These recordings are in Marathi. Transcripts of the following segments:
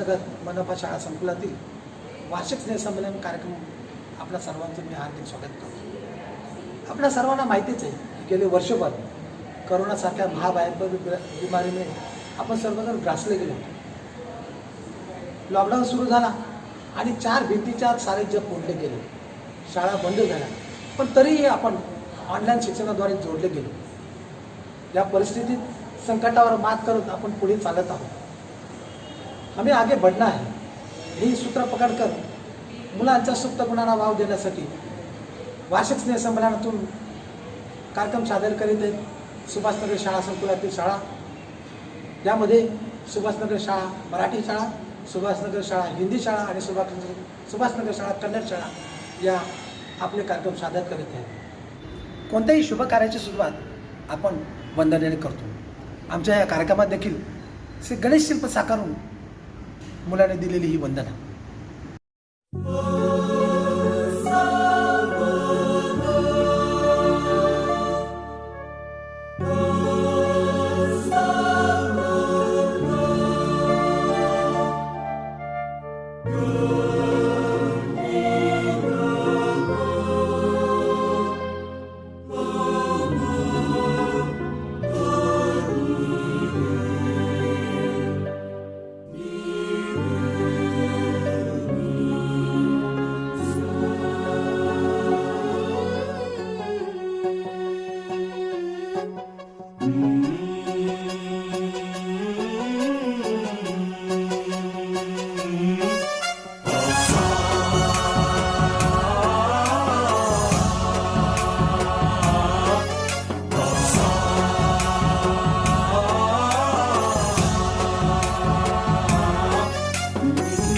सुभाषनगर मनपा शाळा संकुलातील वार्षिक स्नेहसंमेलन कार्यक्रम आपल्या सर्वांचं मी हार्दिक स्वागत करतो. आपल्या सर्वांना माहितीच आहे की गेले वर्षभर करोनासारख्या महाभयंकर बिमारीने आपण सर्वजण ग्रासले गेलो. लॉकडाऊन सुरू झाला आणि 4 भिंतीच्या आत सारे जग कोंडले गेले. शाळा बंद झाल्या, पण तरीही आपण ऑनलाईन शिक्षणाद्वारे जोडले गेलो. या परिस्थितीत संकटावर मात करत आपण पुढे चालत आहोत. हमें आगे बढ़ना है, यही सूत्र पकडकर मुलांच्या सुप्त गुणांना वाव देण्यासाठी वार्षिक स्नेहसंमेलनातून कार्यक्रम सादर करीत आहेत सुभाषनगर शाळा संकुलातील शाळा. यामध्ये सुभाषनगर शाळा मराठी शाळा, सुभाषनगर शाळा हिंदी शाळा आणि सुभाषनगर शाळा कन्नड शाळा या आपले कार्यक्रम सादर करीत आहेत. कोणत्याही शुभ कार्याची सुरुवात आपण वंदनेने करतो. आमच्या या कार्यक्रमात देखील श्री गणेश शिल्प साकारून मुलाने दिलेली ही वंदना.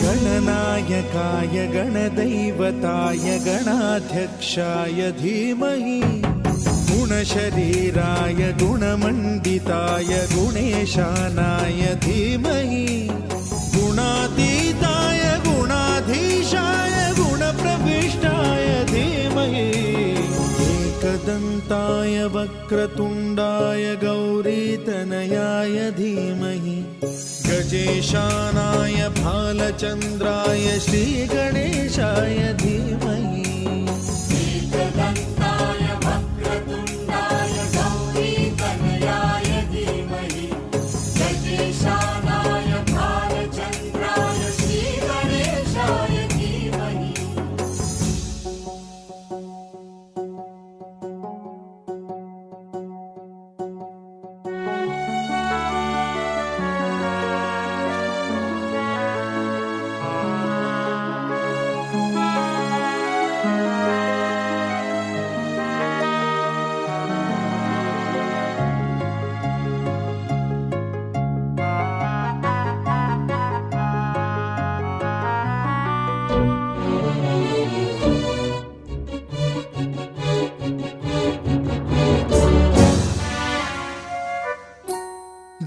गणनायकाय गणदैवताय गणाध्यक्षाय धीमहि गुणशरीराय गुणमण्डिताय गुणेशानाय धीमहि गुणातीताय गुणाधीशाय गुणप्रविष्टाय धीमहि एकदन्ताय वक्रतुण्डाय गौरीतनयाय धीमहि गजेशानाय भालचन्द्राय श्रीगणेशाय धीमहि एकदन्ताय वक्रतुण्डाय गौरीतनयाय धीमहि गजेशानाय भालचन्द्राय श्रीगणेशाय धीमहि.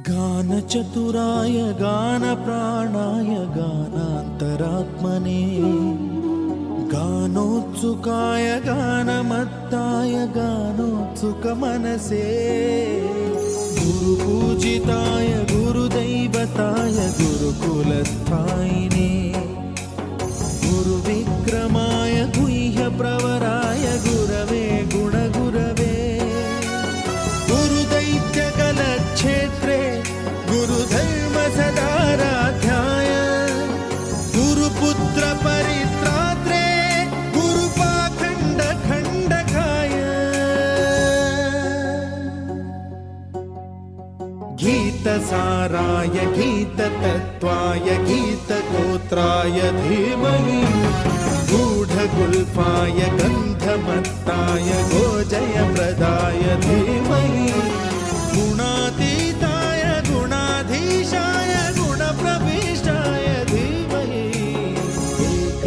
गानचतुराय गानप्राणाय गानान्तरात्मने गानोत्सुकाय गानमत्ताय गानोत्सुकमनसे गुरुपूजिताय गुरुदैवताय गुरुकुलस्थायिने गुरुविक्रमाय गुह्यप्रवराय गुरवे गुणगुरवे गुरुदैत्यकलक्षेत्रे गुरुधर्म सदाराध्याय गुरुपुत्र परित्रात्रे गुरुपाखण्ड खण्डकाय गीतसाराय गीततत्त्वाय गीतगोत्राय धीमहि गूढगुल्फाय गन्धमत्ताय गोजयप्रदाय धीमहि गुणातीताय गुणाधीशाय गुणप्रविष्टाय धीमहि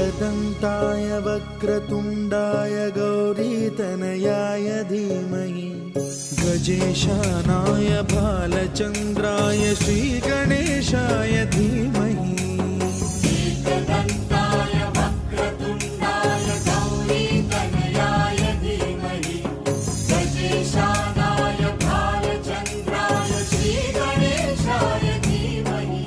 एकदन्ताय वक्रतुण्डाय गौरीतनयाय धीमहि गजेशानाय भालचन्द्राय श्रीगणेशाय धीमहि एकदन्ताय वक्रतुण्डाय गौरीतनयाय धीमहि गजेशानाय भालचन्द्राय श्रीगणेशाय धीमहि.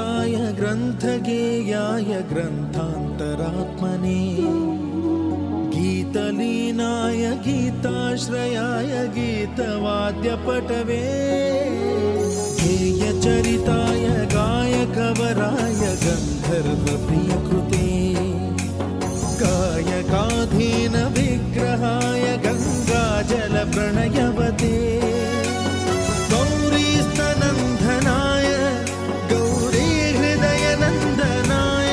ग्रन्थकृताय ग्रन्थगेयाय ग्रन्थान्तरात्मने गीतलीनाय गीताश्रयाय गीतवाद्यपटवे गेयचरिताय गायकवराय गन्धर्वप्रियकृते गायकाधीन विग्रहाय गङ्गाजलप्रणयवते गौरीस्तनन्दनाय गौरीहृदयनन्दनाय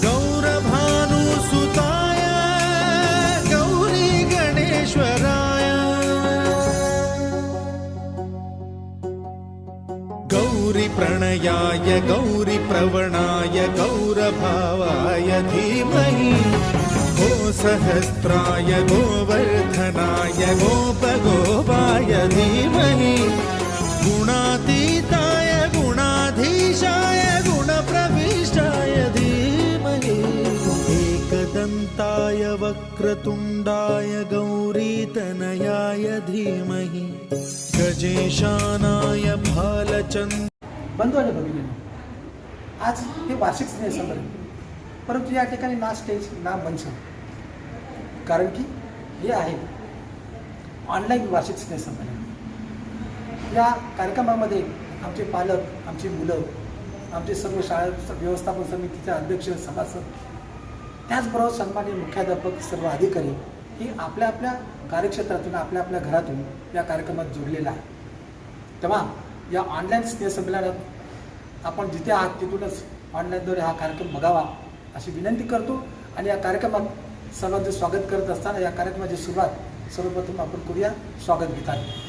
गौरभानुसुताय गौरीगणेश्वराय गौरीप्रणयाय गौरीप्रवणाय गौरभावाय धीमहि गोसहस्राय गोवर्धनाय गोपगोपाय धीमहि गुणातीताय गुणाधीशाय गुणप्रविष्टाय धीमहि एकदन्ताय वक्रतुण्डाय गौरीतनयाय धीमहि गजेशानाय भालचन्द्र बंधू आणि भगिनींनो, आज हे वार्षिक स्नेहसंमेलन, परंतु या ठिकाणी ना स्टेज ना मंच, कारण की हे आहे ऑनलाईन वार्षिक स्नेहसंमेलन. या कार्यक्रमामध्ये आमचे पालक, आमची मुलं, आमचे सर्व शाळा व्यवस्थापन समितीचे अध्यक्ष, सभासद, त्याचबरोबर सन्माननीय मुख्याध्यापक, सर्व अधिकारी ही आपल्या आपल्या कार्यक्षेत्रातून, आपल्या आपल्या घरातून या कार्यक्रमात जोडलेला आहे. तेव्हा या ऑनलाईन स्नेहसंमेलनात आपण जिथे आहात तिथूनच ऑनलाईनद्वारे हा कार्यक्रम बघावा अशी विनंती करतो. आणि या कार्यक्रमात सर्वांचं स्वागत करत असताना या कार्यक्रमाची सुरुवात सर्वप्रथम आपण करूया स्वागत गीताने.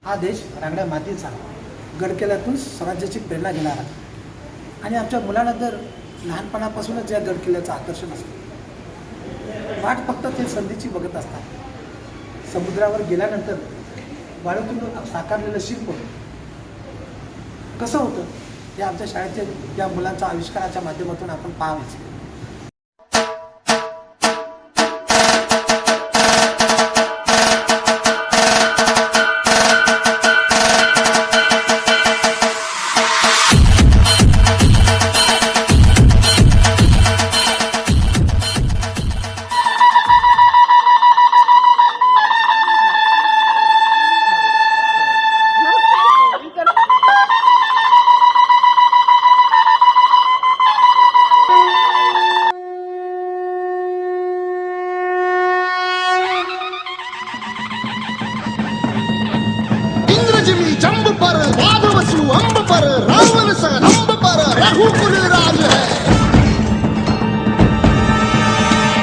हा देश रांगड्या मातीचा, गडकिल्ल्यातून स्वराज्याची प्रेरणा घेणारा, आणि आमच्या मुलांना तर लहानपणापासूनच या गडकिल्ल्याचं आकर्षण असतं. वाट फक्त ते संधीची बघत असतात. समुद्रावर गेल्यानंतर वाळूतून साकारलेलं शिल्प कसं होतं हे आमच्या शाळेच्या या मुलांच्या आविष्काराच्या माध्यमातून आपण पाहावेच. पर वादवसु अम्ब पर रावण सरंब पर रघुकुल राज है।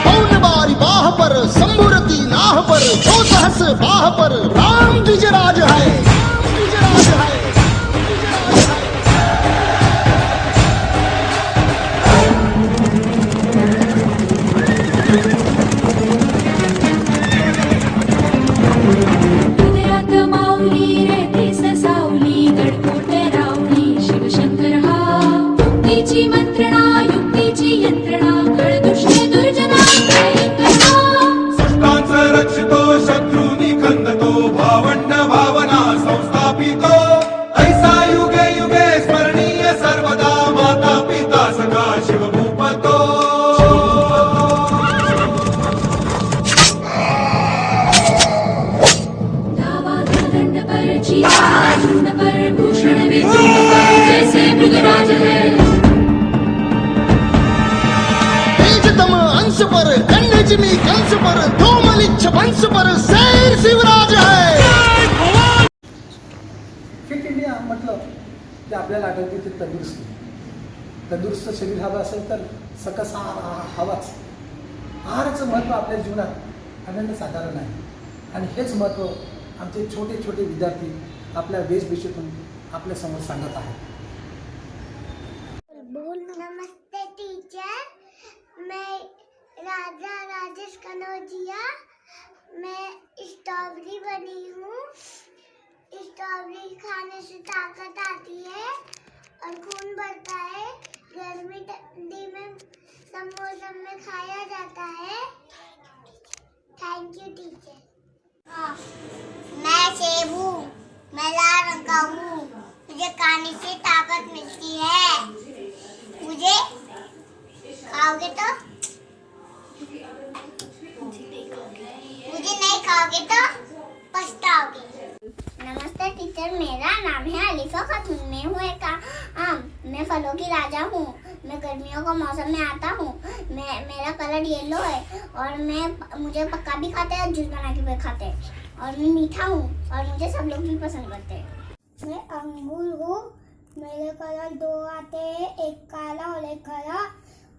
पौन बारी बाह पर शंभुरती नाह पर दो सहस बाह पर राम द्विजराज है। द्विजराज है। हृदयात माऊली रे सावली गडकोट रावणी शिवशंकर हा युक्तीची मंत्रणा युक्तीची यंत्रणा कळदुष्ट दुर्जना भयंकरा सृष्टांचा रक्षितो शत्रूनी खंदतो भावंड भावना संस्थापितो ऐसा युगे युगे स्मरणीय सर्वदा माता पिता सखा शिवभूपतो धावा दंड पर चिया झुंड पर भूषण विभूषण जैसे मृगराज है तेजतम अंश पर गंडजिमी कंस पर धूमलिच्छ वंश पर शेर शिवराज है। फिट इंडिया म्हटलं की आपल्याला आढळते ते तंदुरुस्ती. तंदुरुस्त शरीर हवं असेल तर सकस आहार हवाच. आहाराचं महत्त्व आपल्या जीवनात अनन्यसाधारण आहे आणि हेच महत्त्व आमचे छोटे छोटे विद्यार्थी आपल्या वेशभूषेतून आपल्यासमोर सांगत आहेत. नमस्ते टीचर, मैं राजा राजेश कनौजिया। मैं स्ट्रॉबेरी बनी हूँ। स्ट्रॉबेरी खाने से ताकत आती है और खून बढ़ता है। गर्मी ठंडी में सब मौसम में खाया जाता है। Thank you teacher. मैं सेब हूँ। मैं लाल रंग का हूँ। मुझे खाने से ताकत मिलती है। मुझे खाओगे तो मुझे नहीं खाओगे तो पछताओगे। नमस्ते टीचर, मेरा नाम है अलीफा खातून। मैं हूँ एक मैं फलों की राजा हूँ। मैं गर्मियों का मौसम में आता हूँ। मेरा कलर येलो है और मुझे पक्का भी खाते हैं और जूस बना के भी खाते हैं और मैं मीठा हूँ और मुझे सब लोग भी पसंद करते हैं। मैं अंगूर हूँ। मेरे कलर दो आते हैं, एक काला और एक हरा,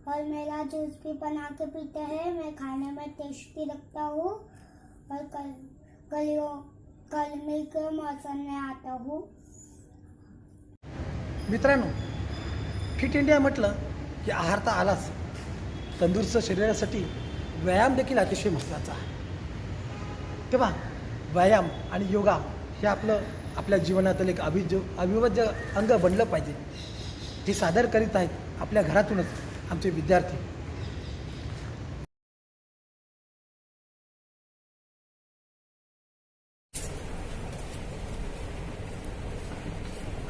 और मेरा जूस भी बना के पीते हैं। मैं खाने में टेस्टी लगता हूँ और गर्मी के मौसम में आता हूँ। मित्रांनो, फिट इंडिया म्हटलं की आहार तर आलाच. तंदुरुस्त शरीरासाठी व्यायाम देखील अतिशय महत्त्वाचा आहे. तेव्हा व्यायाम आणि योगा हे आपल्या जीवनातील एक अविभाज्य अंग बनलं पाहिजे. हे सादर करीत आहेत आपल्या घरातूनच आमचे विद्यार्थी.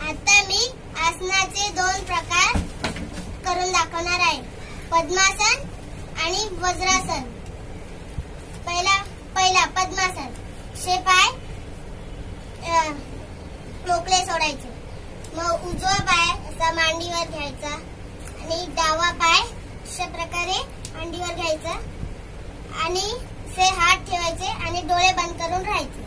आता मी आसनाचे 2 प्रकार करून दाखवणार आहे, पद्मासन आणि वज्रासन. पहिला पद्मासन. शे पाय टोकले सोडायचे. मग उजवा पाय असा मांडीवर घ्यायचा आणि डावा पाय अशा प्रकारे मांडीवर घ्यायचा आणि से हात ठेवायचे आणि डोळे बंद करून राहायचे.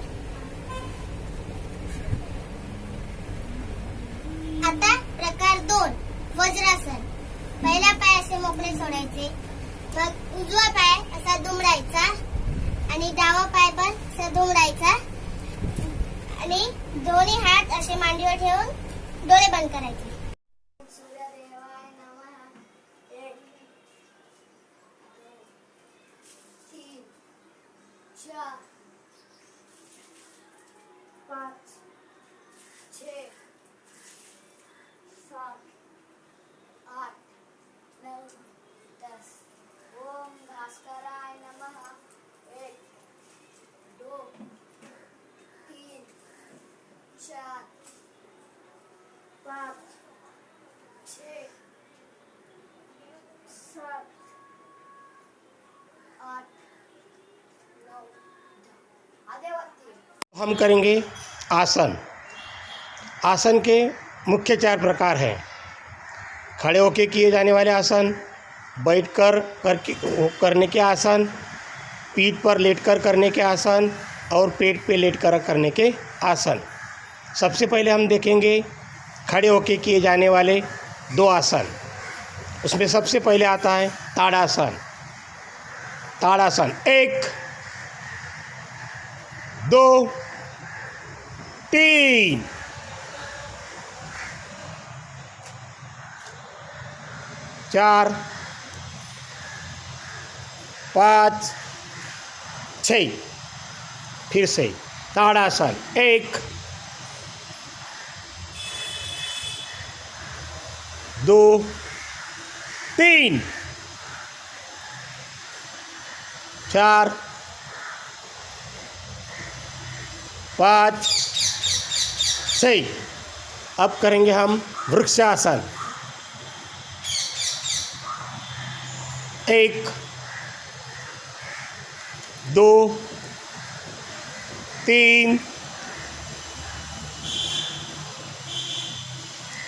आता प्रकार 2 वज्रासन. पहिला पाय असे मोकळे सोडायचे. मग उजवा पाय असा दुमडायचा आणि डावा पाय पण असा दुमडायचा आणि दोन्ही हात असे मांडीवर ठेवून डोळे बंद करायचे. सूर्यदेवाय नमः. 1 2 3 4 5 6 7 8 9 10. ओम भास्कराय नमः. 1 2 3 4 5 6 7 8 9 10. आगे बढ़ती है. हम करेंगे आसन. आसन के मुख्य 4 प्रकार हैं. खड़े होकर किए जाने वाले आसन, बैठकर करने के आसन, पीठ पर लेटकर करने के आसन और पेट पे लेटकर करने के आसन. सबसे पहले हम देखेंगे खड़े होके किए जाने वाले 2 आसन। उसमें सबसे पहले आता है ताड़ासन। ताड़ासन 1 2 3 4 5 6। फिर से ताड़ासन 1 2 3 4 5 6। अब करेंगे हम वृक्षासन। 1 2 3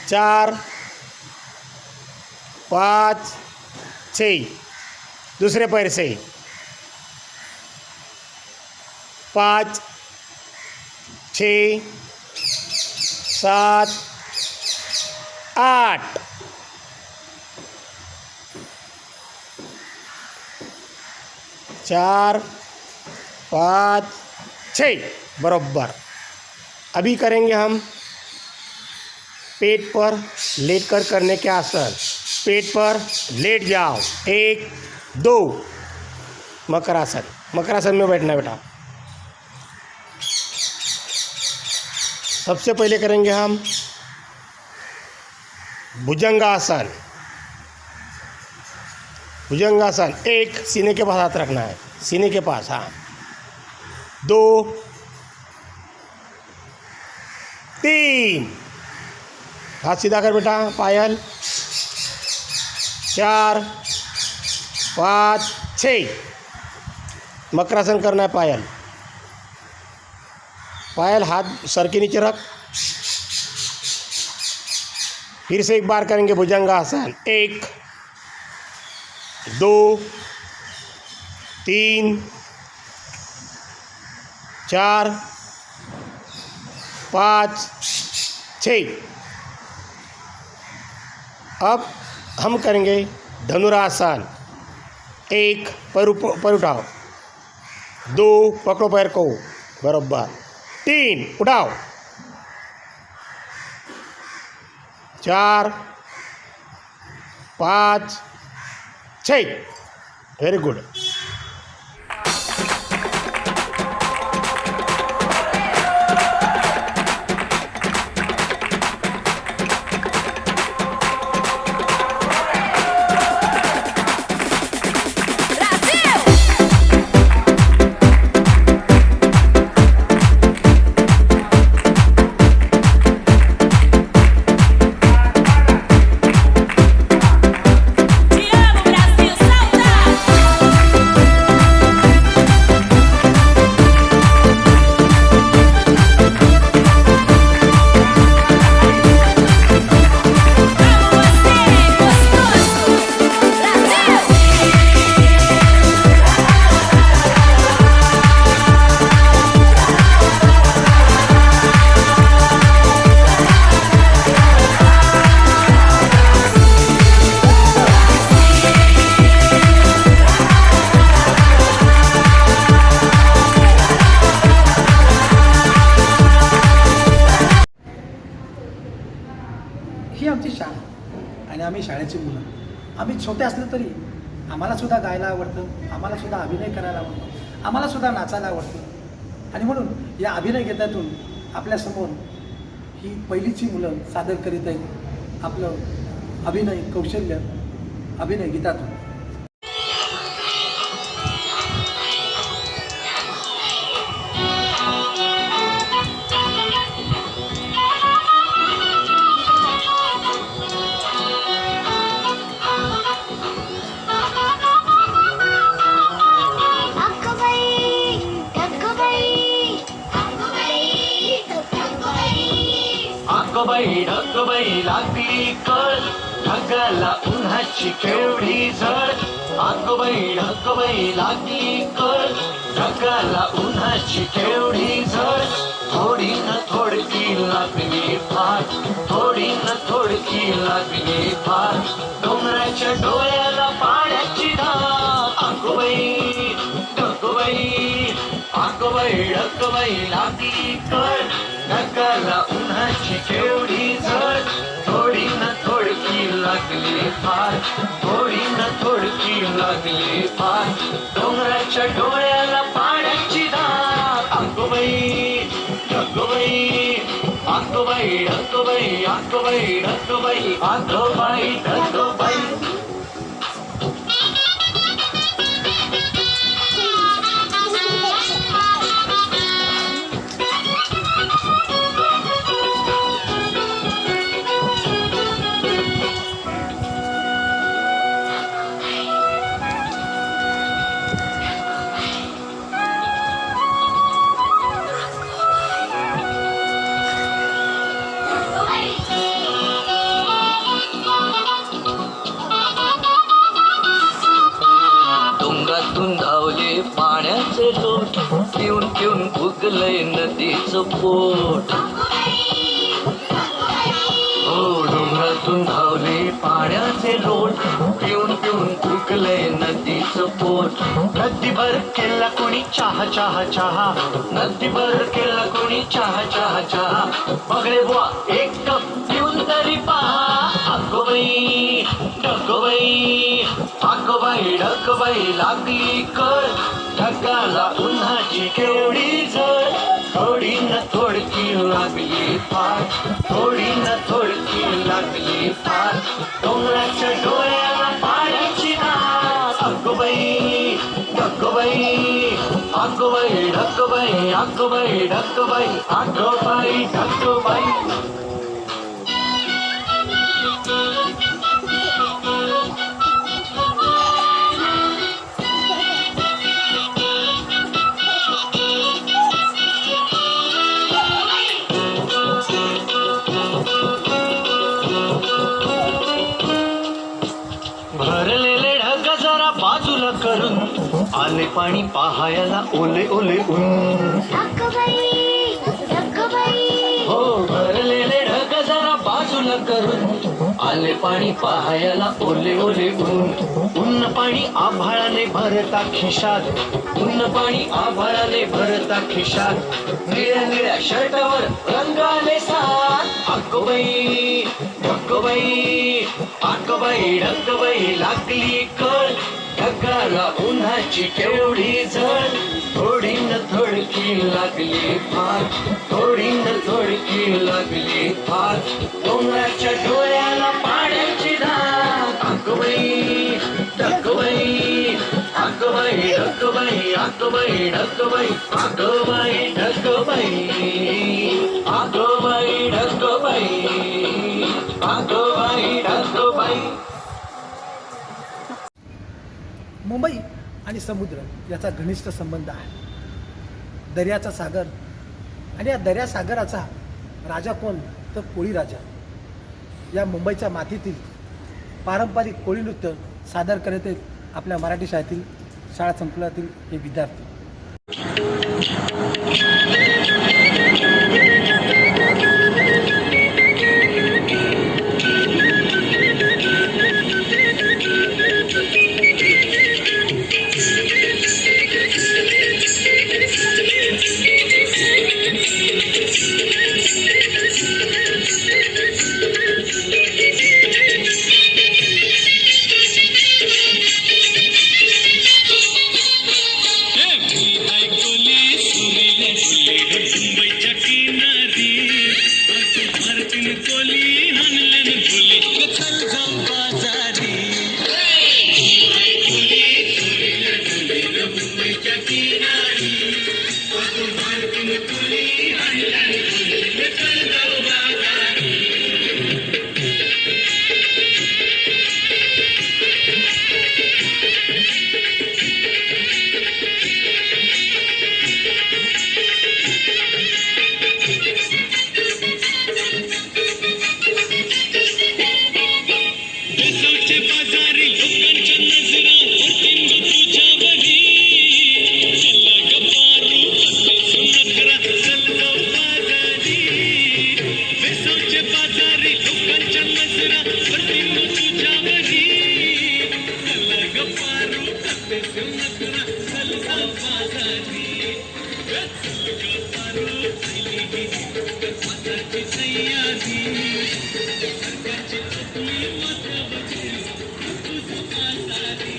4 5 6। दूसरे पैर से 5 6 7 8। चार 5 6 बराबर। अभी करेंगे हम पेट पर लेटकर करने के आसन। पेट पर लेट जाओ। 1 2 मकरासन। मकरासन में बैठना बेटा। सबसे पहले करेंगे हम भुजंगासन। भुजंगासन 1 सीने के पास हाथ रखना है, सीने के पास। हाँ 2 3 हाथ सीधा कर बेटा पायल। 4 5 6 मकरासन करना है पायल। पायल हाथ सर के नीचे रख। फिर से एक बार करेंगे भुजंगासन। 1 2 3 4 5 6। अब हम करेंगे धनुरासन। 1 पैर उठाओ। 2 पकड़ो पैर को बराबर। 3 उठाओ। 4 5 6। Very good. ही आमची शाळा आणि आम्ही शाळेची मुलं. आम्ही छोटे असलो तरी आम्हालासुद्धा गायला आवडतं, आम्हालासुद्धा अभिनय करायला आवडतं, आम्हालासुद्धा नाचायला आवडतं. आणि म्हणून या अभिनय गीतातून आपल्यासमोर ही पहिलीची मुलं सादर करीत आहेत आपलं अभिनय कौशल्य अभिनय गीतातून. ढगबाई लागली कळ ढगाला उन्हाची केवढी झळ. ढगबाई लागली कळ ढगाला उन्हाची केवढी झळ. थोडी न थोडकी थोडकी लागली फार डोंगराच्या डोळ्याला पाण्याची धार अगोबाई ढगोबाई लागली कळ ढगाला उन्हाची केवढी झळ थोडी ना थोडकी लागली फार थोडी ना थोडकी लागली फार डोंगराच्या डोळ्याला पाण्याची धार अगोबाई ढगोबाई ढगोबाई ढगोबाई डोंगरातून धावले पाण्याचे लोट पिऊन पिऊन फुगलंय नदीचं पोट हो डोंगरातून धावले पाण्याचे लोट पिऊन पिऊन फुगलंय नदीचं पोट नदीभर केला कोणी चहा चहा चहा नदीभर केला कोणी चहा चहा चहा बघले बुवा एक कप पिऊन तरी पहा अगोबाई ढगोबाई ढगोबाई लागली कळ ढगाला उन्हाची केवढी झळ थोडी न थोडकी लागली फार थोडी न थोडकी लागली फार डोंगराच्या डोळ्याला पाण्याची धार अगोबाई ढगोबाई ढगोबाई भरलेले ढग जरा बाजूला करून आले पाणी पाहायला ओले ओले ऊन हो भरलेले ढग जरा बाजूला करून आले पाणी पाहायला ओले ओले ऊन उन्न पाणी आभाळाने भरता खिशात उन्न पाणी आभाळाने भरता खिशात निळ्या निळ्या शर्टावर रंगाले सात अगोबाई ढगोबाई लागली कळ ढगाला उन्हाची केवढी झळ थोडी न थोडकी लागली फार थोडी न थोडकी लागली फार डोंगराच्या डोळ्याला पाण्याची धार अगोबाई ढगोबाई मुंबई आणि समुद्र याचा घनिष्ठ संबंध आहे दर्याचा सागर आणि या दर्यासागराचा राजा कोण तर कोळी राजा या मुंबईच्या मातीतील पारंपरिक कोळी नृत्य सादर करत आहेत आपल्या मराठी शाळेतील शाळा संकुलातील हे विद्यार्थी बाजारी लोकांच्या नजरा नजरा प्रतिम तुझ्यावरी चला ग पारू करते से नजरा चलता बाजारी चल ग पारू आली ही हाताची सह्याद्री सरकारची टोपली माथ्यावरची तुझं बाजारी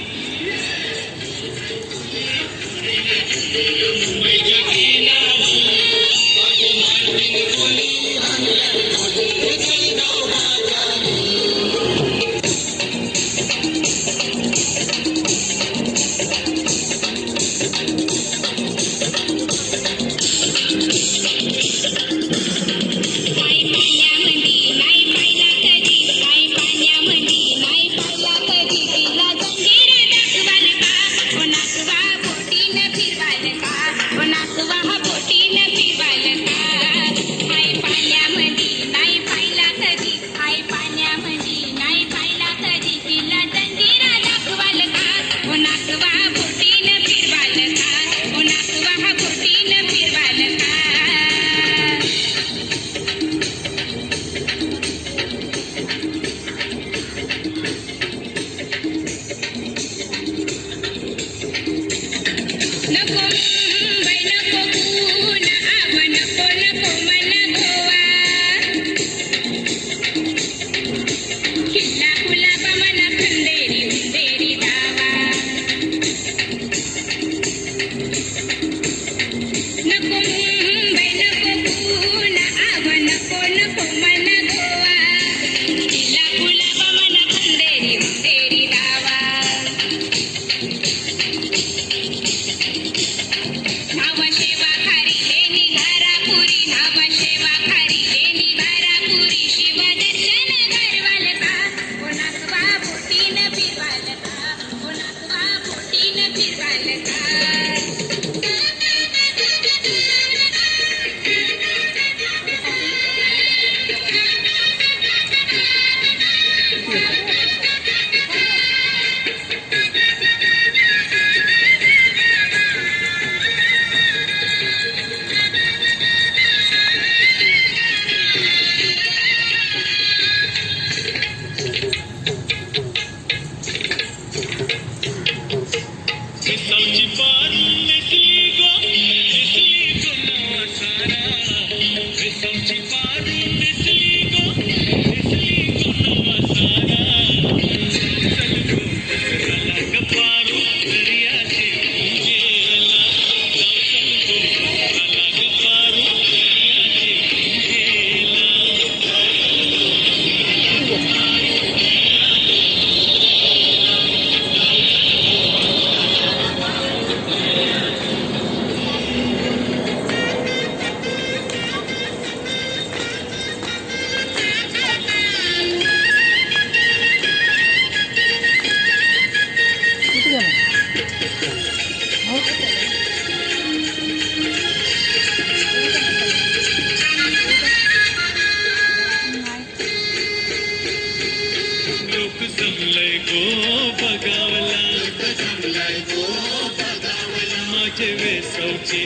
माझे वेसवचे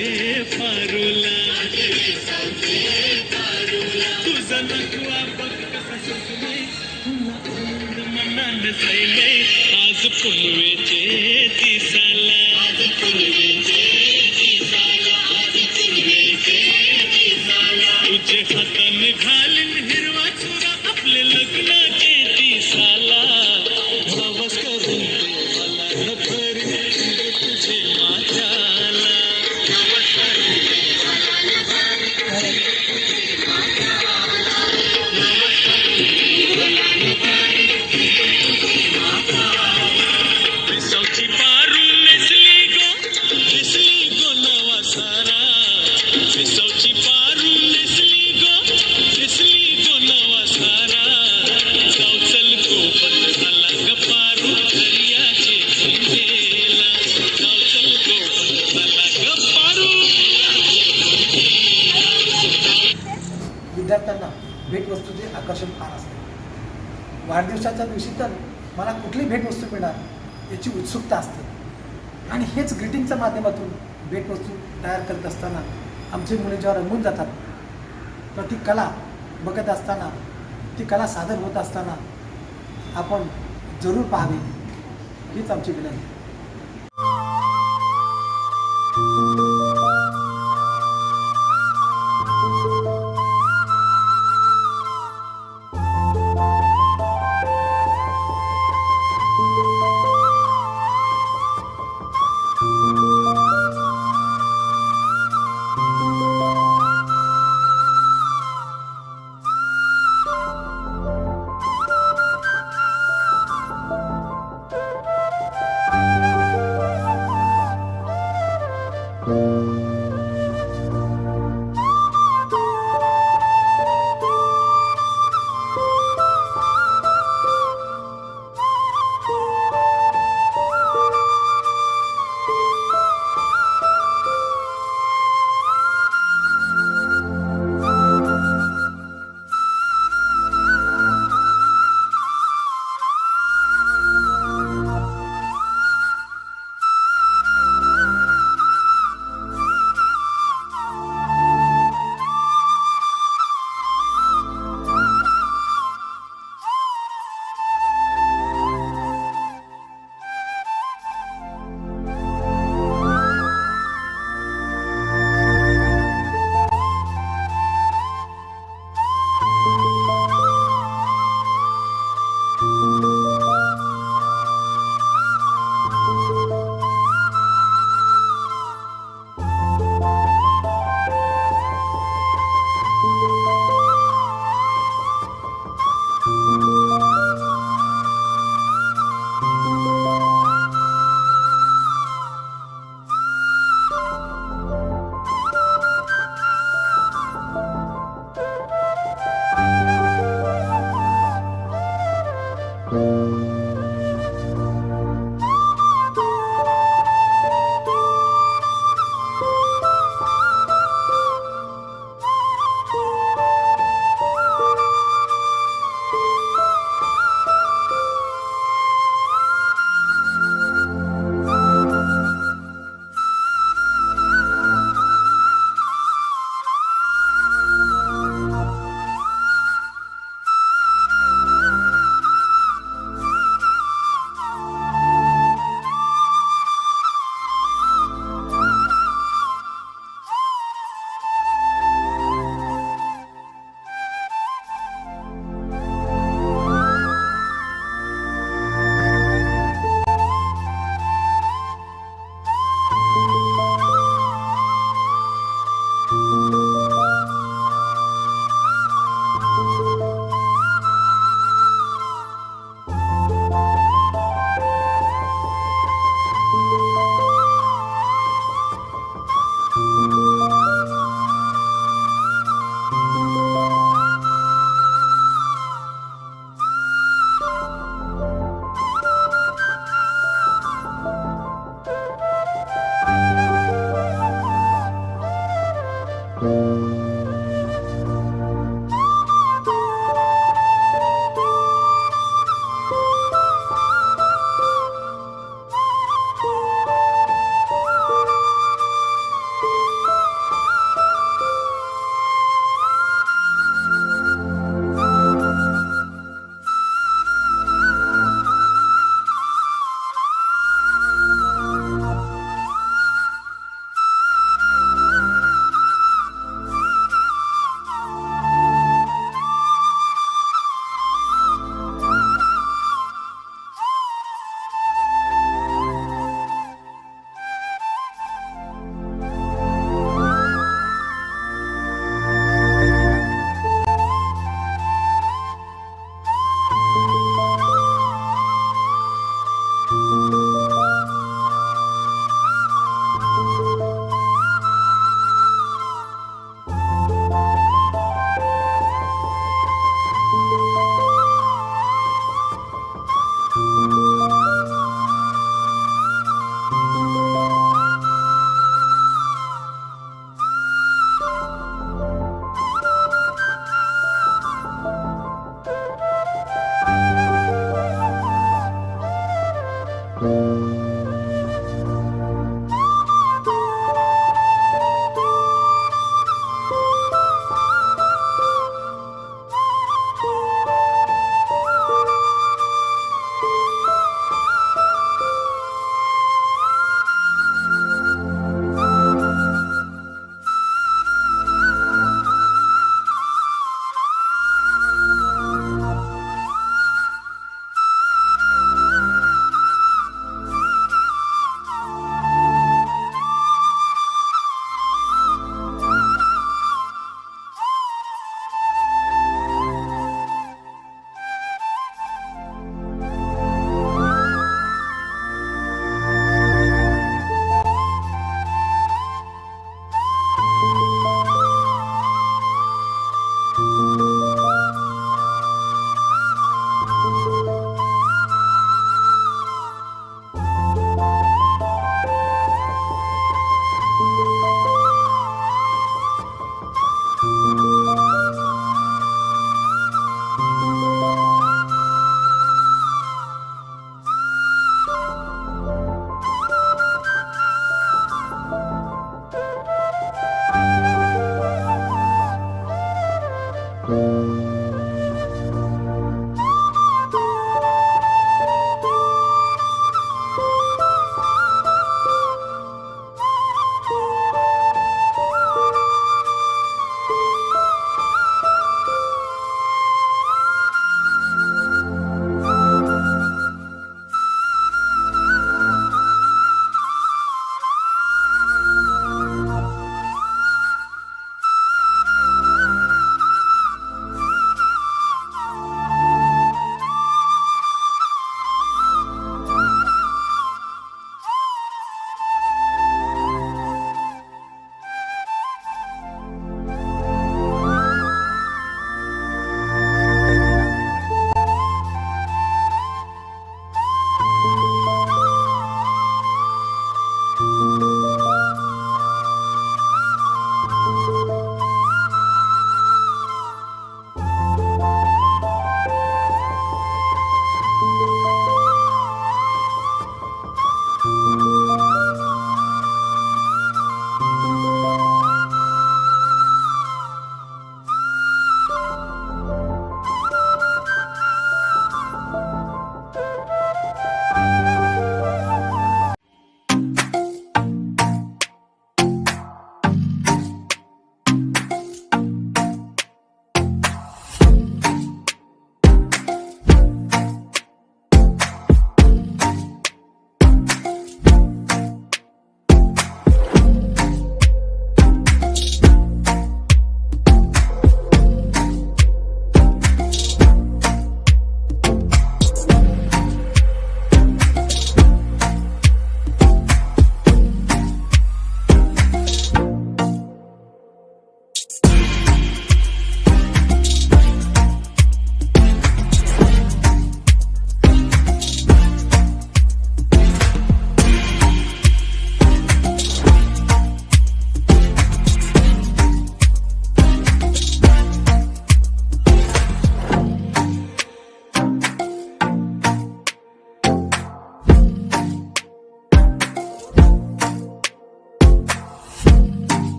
पारुला तुझा नकवा बघ कसा सुचले मनान सैले आज पुनवेचे दिसाला तुझे हाताने घालीन हिरवा चुरा आपले लग्नाचे दिसाला नवस करून देवाला नखरी तुझे माझ्याला नवस करून देवाला नखरी तुझे माझ्याला नवस करून देवाला नखरी तुझे माझ्याला विसावची पारू नेसली गो नवा सारा विसावची पारू नेसली गो नवा सारा जाऊ चल गो बंद झाला गपारू दर्याचे भिंगेला जाऊ चल गो बंद झाला गपारू. विद्यार्थ्यांना भेटवस्तूचे आकर्षण फार असते. वाढदिवसाच्या दिवशी तर मला कुठली भेटवस्तू मिळणार याची उत्सुकता असते आणि हेच ग्रीटिंगच्या माध्यमातून भेटवस्तू तयार करत असताना आमचे मुले जेव्हा रंगून जातात तर ती कला बघत असताना ती कला सादर होत असताना आपण जरूर पाहावी हीच आमची विनंती.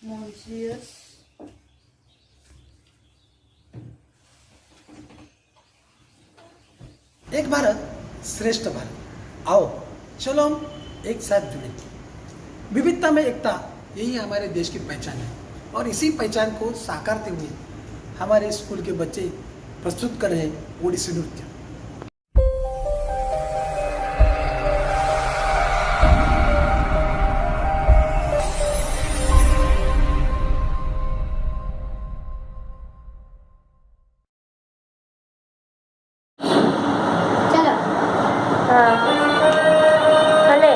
Monsieurs. एक भारत श्रेष्ठ भारत, आओ चलो हम एक साथ जुड़े। विविधता में एकता, यही हमारे देश की पहचान है और इसी पहचान को साकारते हुए हमारे स्कूल के बच्चे प्रस्तुत कर रहे हैं ओडिसी नृत्य। भले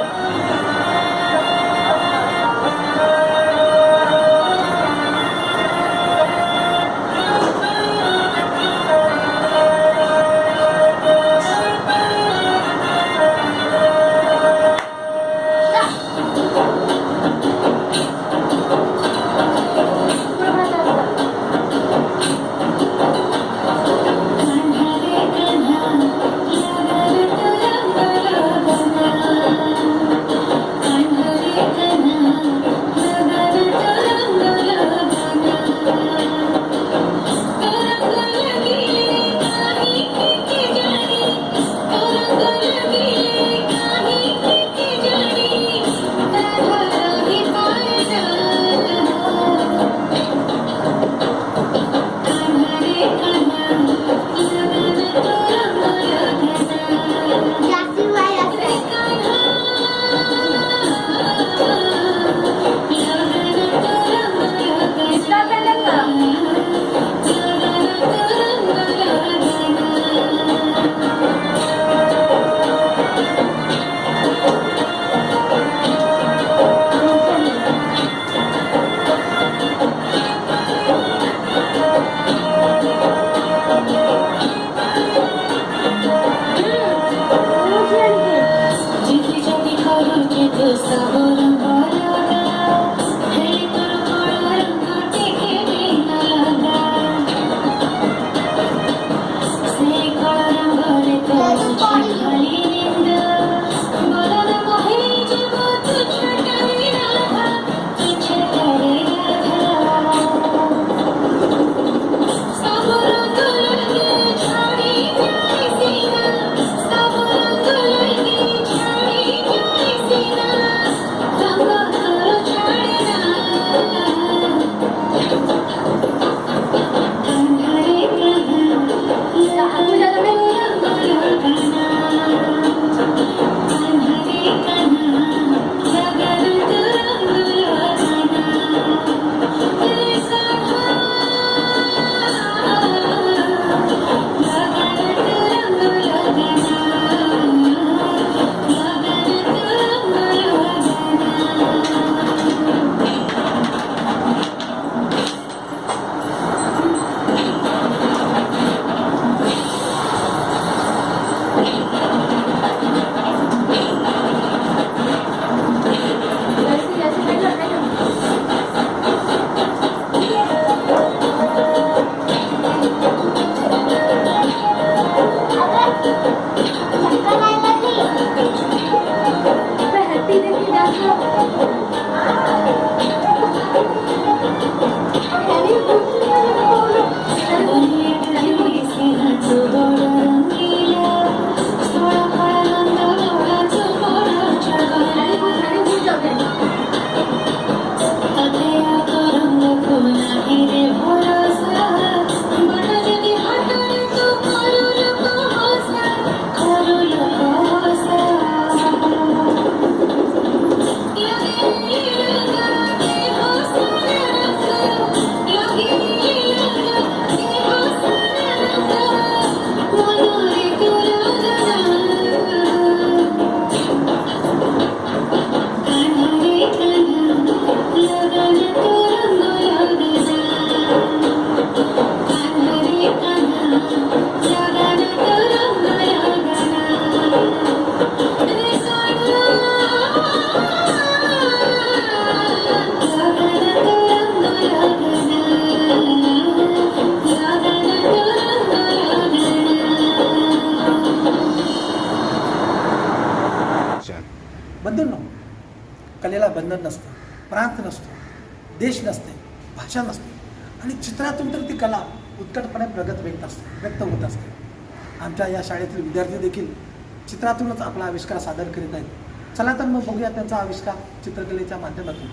बंधन नको. कलेला बंधन नसतं, प्रांत नसतो, देश नसते, भाषा नसते आणि चित्रातून तर ती कला उत्कटपणे व्यक्त होत असते. आमच्या या शाळेतील विद्यार्थी देखील चित्रातूनच आपला आविष्कार सादर करीत आहेत. चला तर मग बघूया त्यांचा आविष्कार चित्रकलेच्या माध्यमातून.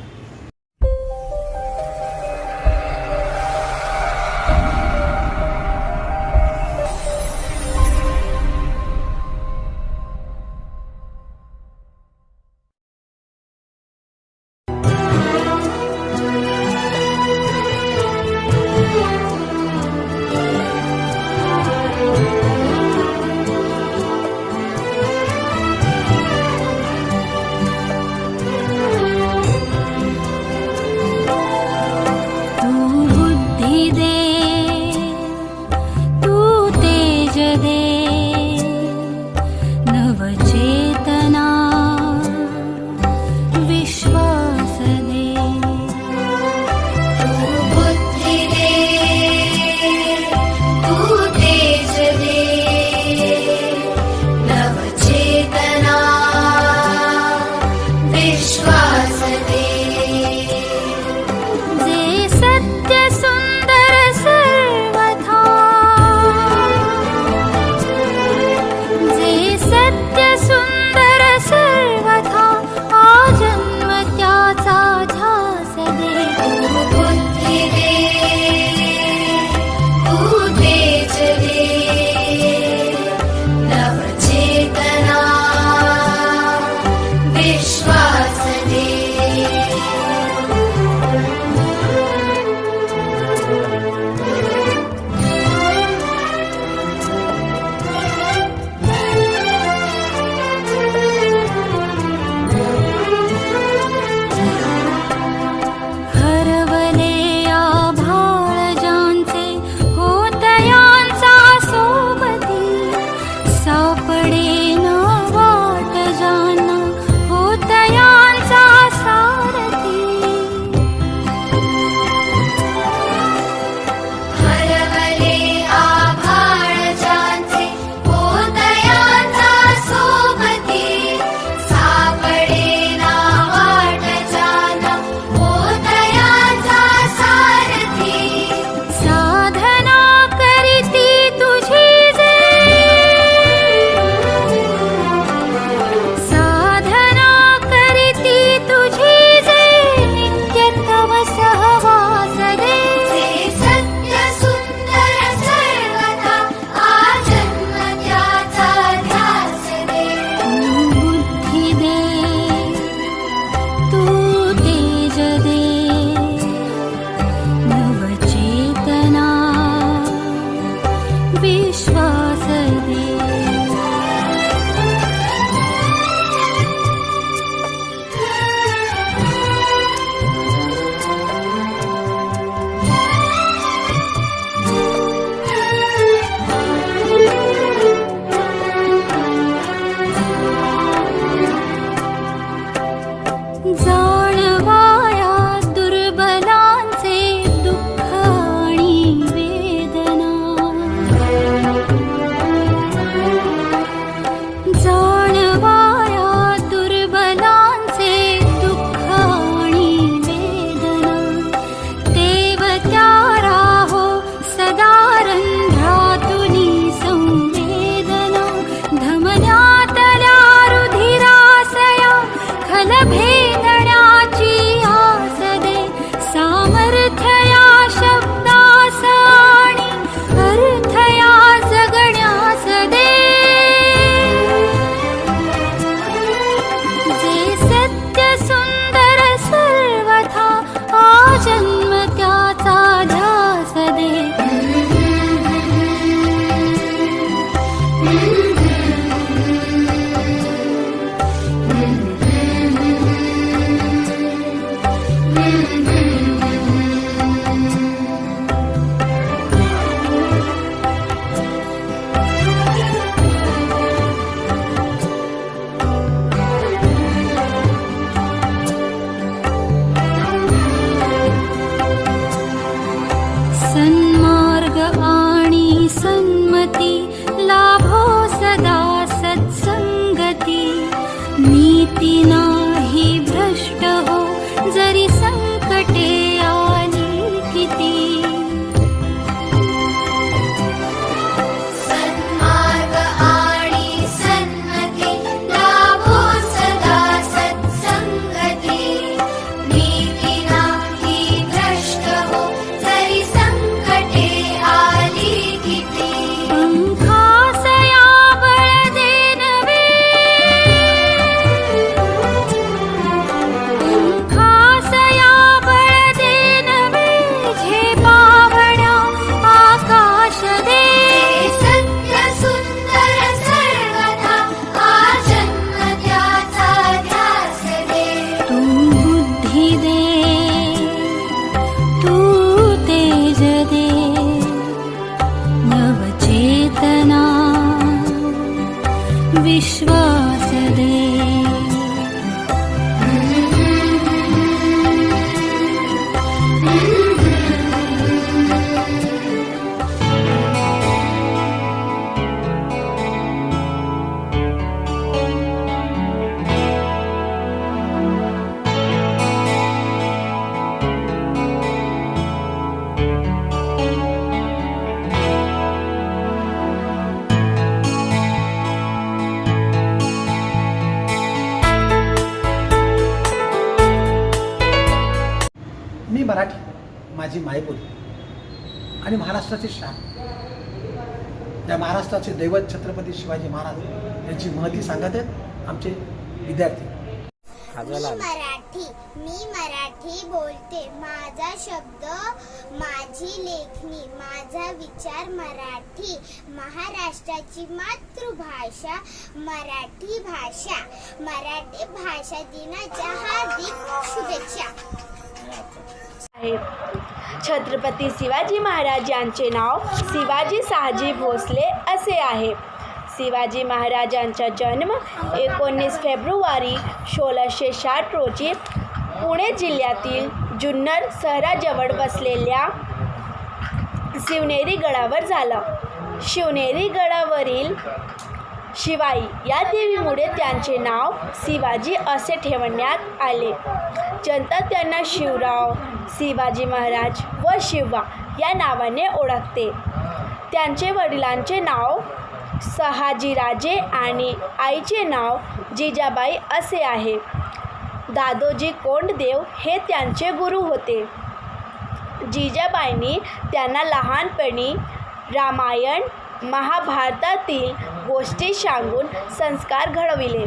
सापडेना वाट जाना होतयांचा सारथी हरवले आभाळ ज्यांचे होतयांचा सोबती सापडेना वाट जाना होतयांचा सारथी साधना करीती तुझी जे साधना करीती तुझी जे नित्य तव सहवास दे सत्य सुंदर सर्वथा आजन्म त्याचा ध्यास दे बुद्धी दे तू तेज दे नवचेतना विश्वास दे जाणवाया दुर्बलांचे दुःख आणि वेदना जाणवाया दुर्बलांचे दुःख आणि वेदना देवत्या राहो सदा रंध्रातुनी संवेदना धमन्यातल्या रुधिरासया खलभेदण्याची आस दे सामर्थ्य या शब्दास आणि अर्थ या जगण्यास दे जे सत्य सुंदर सर्वथा आजन्म त्याचा ध्यास दे सन्मार्ग आणि सन्मती लाभो सदा सत्संगती नीती नाही भ्रष्ट हो जरी संकटे आली किती सन्मार्ग आणि सन्मती लाभो सदा सत्संगती नीती नाही भ्रष्ट हो जरी संकटे आली किती पंखासया बळ दे नवे पंखासया बळ दे नवे झेपावण्या आकाश दे सत्य सुंदर सर्वथा आजन्म त्याचा ध्यास दे तू बुद्धी दे तू तेज दे नवचेतना विश्वास दे मी मराठी माझी मायबोली आणि महाराष्ट्राचे शान या महाराष्ट्राचे दैवत छत्रपती शिवाजी महाराज यांची महती सांगत आहेत आमचे विद्यार्थी मी मराठी बोलते माझा शब्द माझी लेखणी माझा विचार मराठी महाराष्ट्राची मातृभाषा मराठी भाषा दिनाच्या हार्दिक शुभेच्छा छत्रपती शिवाजी महाराज यांचे नाव शिवाजी शहाजी भोसले असे आहे. शिवाजी महाराजांचा जन्म 19 फेब्रुवारी 1660 रोजी पुणे जिल्ह्यातील जुन्नर शहराजवळ बसलेल्या शिवनेरी गडावर झाला. शिवनेरी गडावरील शिवाई या देवीमुळे त्यांचे नाव शिवाजी असे ठेवण्यात आले. जनता त्यांना शिवराव, शिवाजी महाराज व शिवा या नावाने ओळखते. त्यांचे वडिलांचे नाव शहाजीराजे आणि आईचे नाव जिजाबाई असे आहे. दादोजी कोंडदेव हे त्यांचे गुरु होते. जिजाबाईंनी त्यांना लहानपणी रामायण महाभारतातील गोष्टी सांगून संस्कार घडविले.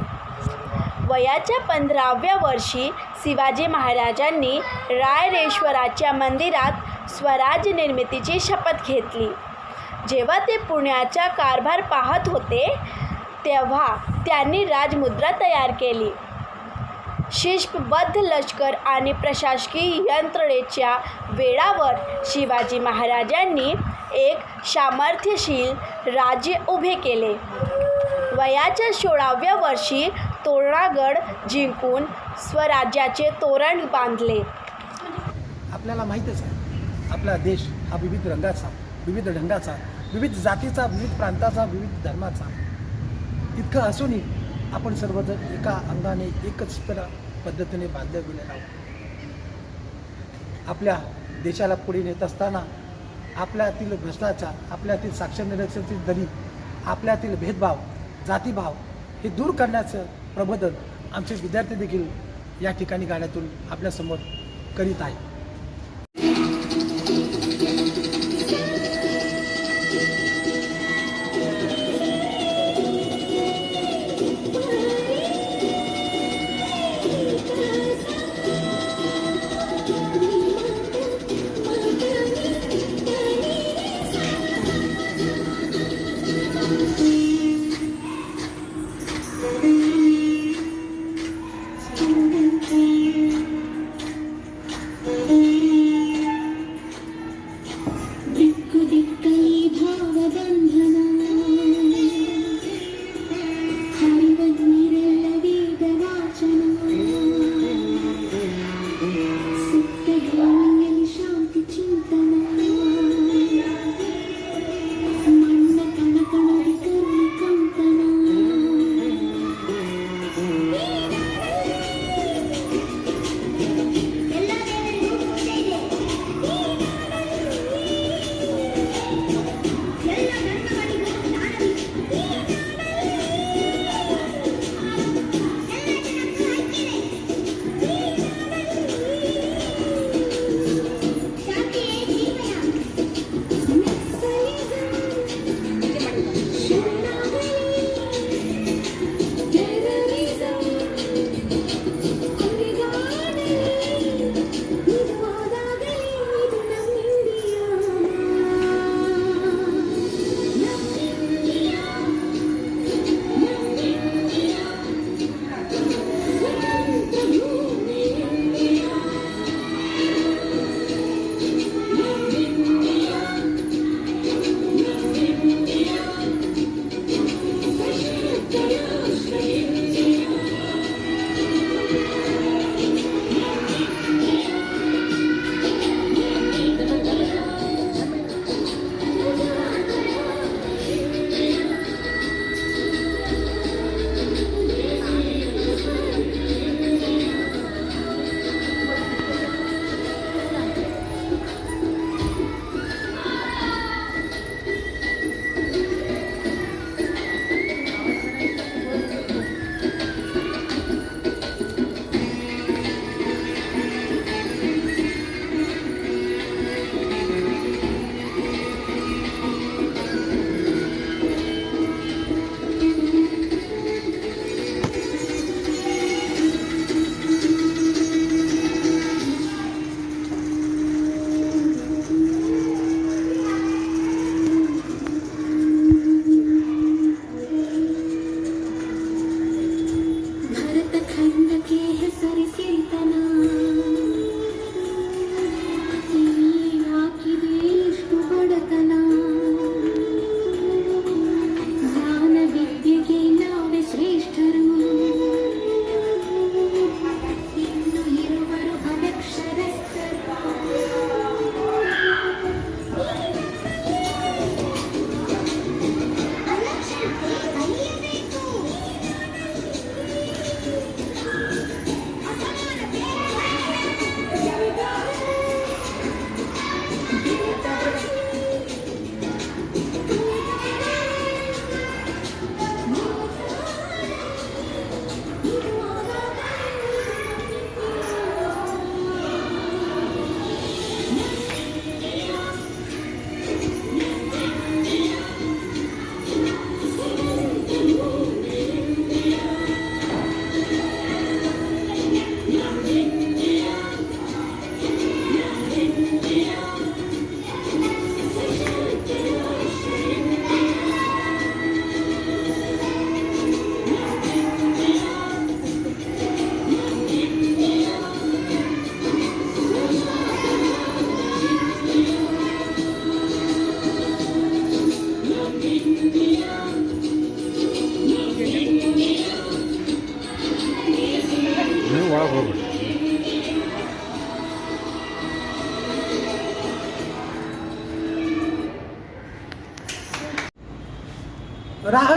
वयाच्या 15व्या वर्षी शिवाजी महाराजांनी रायरेश्वराच्या मंदिरात स्वराज निर्मितीची शपथ घेतली. जेव्हा ते पुण्याचा कारभार पाहत होते तेव्हा त्यांनी राजमुद्रा तयार केली. शिस्तबद्ध लष्कर आणि प्रशासकीय यंत्रणेच्या वेळावर शिवाजी महाराजांनी एक सामर्थ्यशील राज्य उभे केले. वयाच्या 16व्या वर्षी तोरणागड जिंकून स्वराज्याचे तोरण बांधले. आपल्याला माहीतच आहे, आपला देश हा विविध रंगाचा, विविध ढंगाचा, विविध जातीचा, विविध प्रांताचा, विविध धर्माचा इतकं असूनही आपण सर्वजण एका अंगाने एकच पद्धतीने बांधले गेलेलो आहोत. आपल्या देशाला पुढे नेत असताना आपल्यातील भ्रष्टाचार, आपल्यातील साक्षर निरक्षरची दरी, आपल्यातील भेदभाव, जातीभाव हे दूर करण्याचं प्रबोधन आमचे विद्यार्थी देखील या ठिकाणी गाण्यातून आपल्यासमोर करीत आहेत.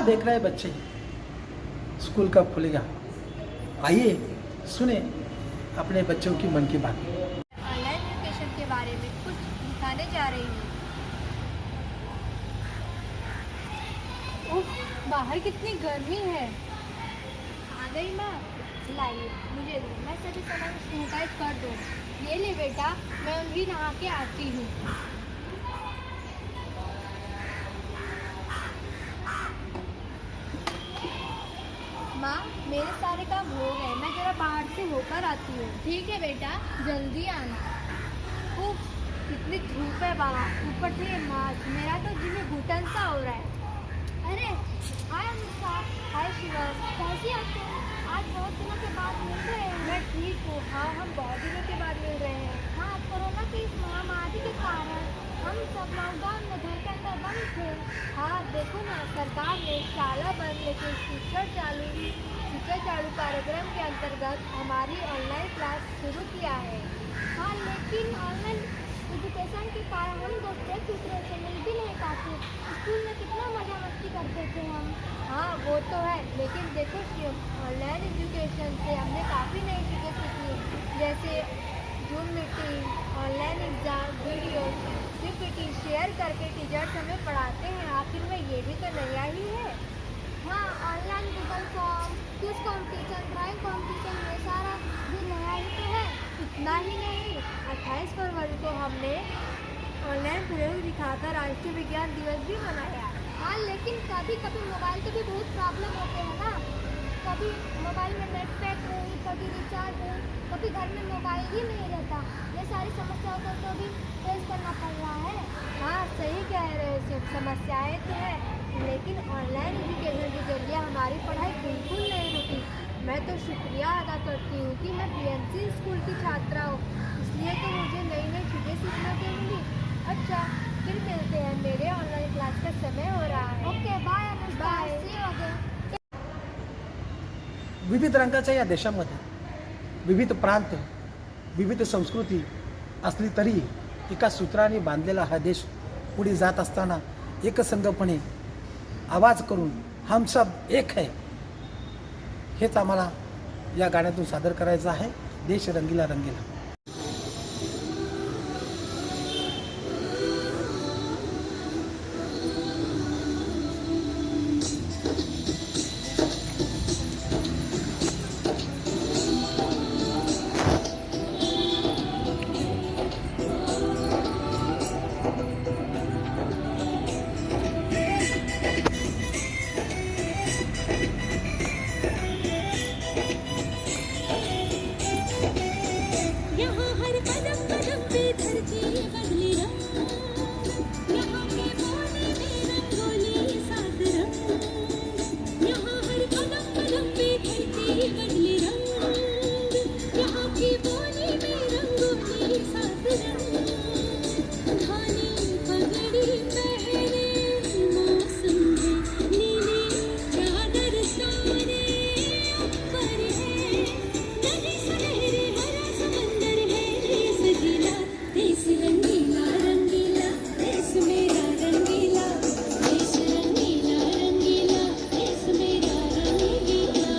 देख रहे बच्चे, स्कूल कब खुलेगा? आइए सुने अपने बच्चों की मन की बात। ऑनलाइन एजुकेशन के बारे में कुछ दिखाने जा रही हूँ। उफ, बाहर कितनी गर्मी है। आ गई माँ, लाइए मुझे दो, मैं सभी सामान सैनिटाइज कर दूँ। ये ले बेटा, मैं भी नहा के आती हूँ। माँ, मेरे सारे काम हो गए, मैं जरा बाहर से होकर आती हूँ। ठीक है बेटा, जल्दी आना। उफ, कितनी धूप है बाहर, ऊपर से ये मास्क, मेरा तो जी में घुटन सा हो रहा है। अरे हाय अनुष्का, हाय शिवम, कैसी आप? आज बहुत दिनों के बाद मिल रहे हैं। मैं ठीक हूँ। हाँ, हम बहुत दिनों के बाद मिल रहे हैं। हाँ, कोरोना की इस महामारी के कारण हम सब लॉकडाउन में घर के अंदर बंद थे। हाँ, देखो ना, सरकार ने शाला बंद लेकिन शिक्षण चालू कार्यक्रम के अंतर्गत हमारी ऑनलाइन क्लास शुरू किया है। हाँ, लेकिन ऑनलाइन एजुकेशन के कारण हम दोस्त एक दूसरे से मिल भी नहीं पाते। स्कूल में कितना मजा मस्ती करते थे हम। हाँ, वो तो है, लेकिन देखो शिव, ऑनलाइन एजुकेशन से हमने काफ़ी नई चीज़ें सीखी, जैसे zoom meeting, online exam, video, PPT share करके टीचर्स हमें पढ़ाते हैं। आखिर में ये भी तो नया ही है। हाँ, online Google form, quiz competition, drawing competition, ये सारा भी नया ही तो है। इतना ही नहीं, 28 फरवरी को हमने ऑनलाइन प्रयोग दिखाकर राष्ट्रीय विज्ञान दिवस भी मनाया। हाँ, लेकिन कभी कभी मोबाइल के भी बहुत प्रॉब्लम होते हैं ना। कभी मोबाइल में नेट पैक नहीं, कभी रिचार्ज नहीं, कभी घर में मोबाइल ही नहीं रहता। ये सारी समस्याओं को तो भी फेस करना पड़ रहा है। हाँ, सही कह रहे हो शिव, समस्याएँ तो है, लेकिन ऑनलाइन एजुकेशन के जरिए हमारी पढ़ाई बिल्कुल नहीं रुकी। मैं तो शुक्रिया अदा करती हूँ कि मैं बीएनसी स्कूल की छात्रा हूँ, इसलिए तो मुझे नई नई चीज़ें सीखने को मिली। अच्छा, फिर मिलते हैं, मेरे ऑनलाइन क्लास का समय हो रहा है। Okay, bye Anushka, see you again. विविध रंगाच्या या देशामध्ये विविध प्रांत, विविध संस्कृती असली तरी एका सूत्राने बांधलेला हा देश पुढे जात असताना एकसंघपणे आवाज करून हम सब एक है, हेच आम्हाला या गाण्यातून सादर करायचं आहे। देश रंगीला रंगीला। यहाँ हर कदम कदम पे धरती बदली रंग, यहाँ के कोने में रंगोली सात रंग। यहाँ हर कदम कदम पे धरती बदली रंग, यहाँ की बोली में रंगोली सात रंग। धानी पगड़ी पहने मौसम है, नीली चादर ताने ऊपर है, नदी सुनहरे हरा समंदर है, देश गीला, देश रंगीला रंगीला, देश मेरा रंगीला, देश रंगीला रंगीला, देश मेरा रंगीला।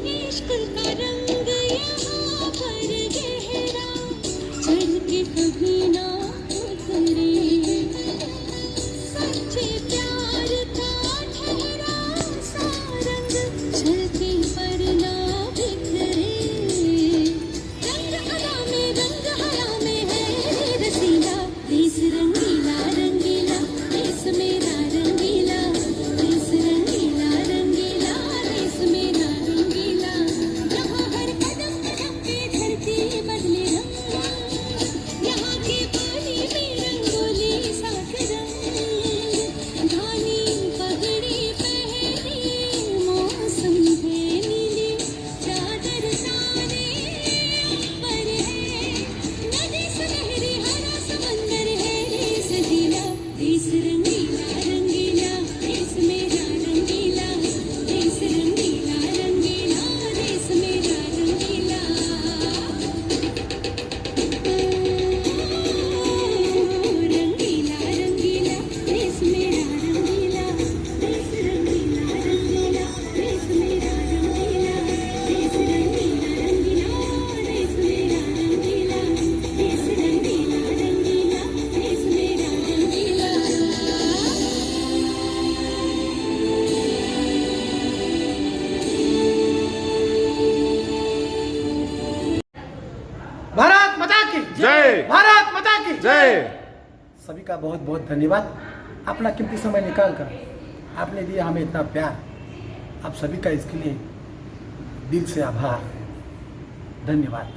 इश्क का रंग यहाँ पर गहरा, चढ़ के कभी ना उतरे। सच्चे जय। सभी का बहुत बहुत धन्यवाद। अपना कीमती समय निकाल कर आपने दिया हमें इतना प्यार, आप सभी का इसके लिए दिल से आभार, धन्यवाद।